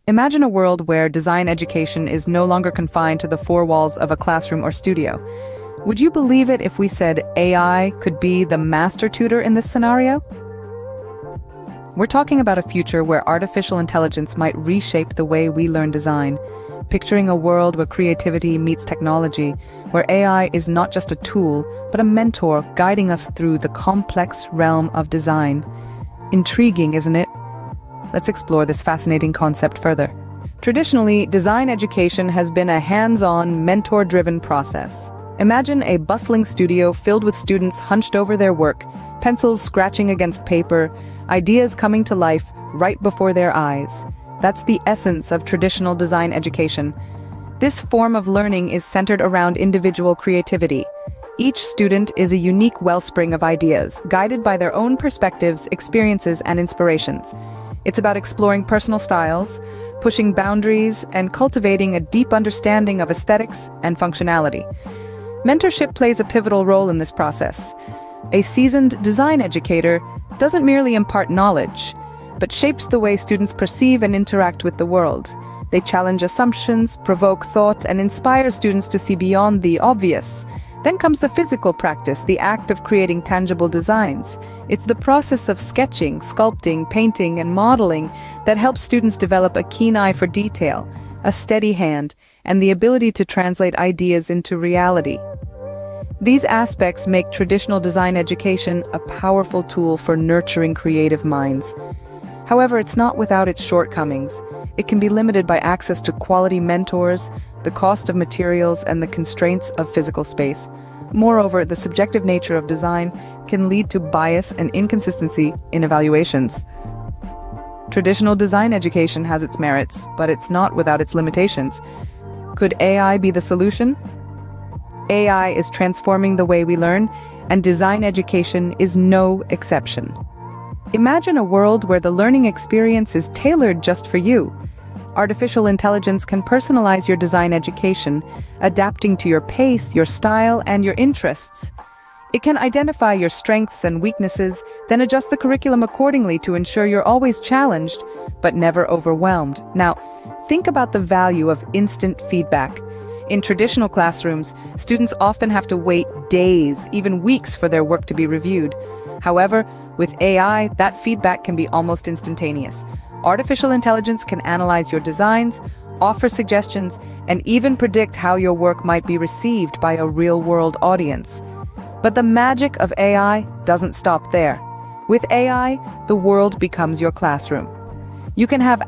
Imagine a world where design education is no longer confined to the four walls of a classroom or studio. Would you believe it if we said AI could be the master tutor in this scenario? We're talking about a future where artificial intelligence might reshape the way we learn design, picturing a world where creativity meets technology, where AI is not just a tool, but a mentor guiding us through the complex realm of design. Intriguing, isn't it? Let's explore this fascinating concept further. Traditionally, design education has been a hands-on, mentor-driven process. Imagine a bustling studio filled with students hunched over their work, pencils scratching against paper, ideas coming to life right before their eyes. That's the essence of traditional design education. This form of learning is centered around individual creativity. Each student is a unique wellspring of ideas, guided by their own perspectives, experiences, and inspirations. It's about exploring personal styles, pushing boundaries, and cultivating a deep understanding of aesthetics and functionality. Mentorship plays a pivotal role in this process. A seasoned design educator doesn't merely impart knowledge, but shapes the way students perceive and interact with the world. They challenge assumptions, provoke thought, and inspire students to see beyond the obvious. Then comes the physical practice, the act of creating tangible designs. It's the process of sketching, sculpting, painting, and modeling that helps students develop a keen eye for detail, a steady hand, and the ability to translate ideas into reality. These aspects make traditional design education a powerful tool for nurturing creative minds. However, it's not without its shortcomings. It can be limited by access to quality mentors, the cost of materials, and the constraints of physical space. Moreover, the subjective nature of design can lead to bias and inconsistency in evaluations. Traditional design education has its merits, but it's not without its limitations. Could AI be the solution? AI is transforming the way we learn, and design education is no exception. Imagine a world where the learning experience is tailored just for you. Artificial intelligence can personalize your design education, adapting to your pace, your style, and your interests. It can identify your strengths and weaknesses, then adjust the curriculum accordingly to ensure you're always challenged, but never overwhelmed. Now, think about the value of instant feedback. In traditional classrooms, students often have to wait days, even weeks, for their work to be reviewed. However, with AI, that feedback can be almost instantaneous. Artificial intelligence can analyze your designs, offer suggestions, and even predict how your work might be received by a real-world audience. But the magic of AI doesn't stop there. With AI, the world becomes your classroom. You can have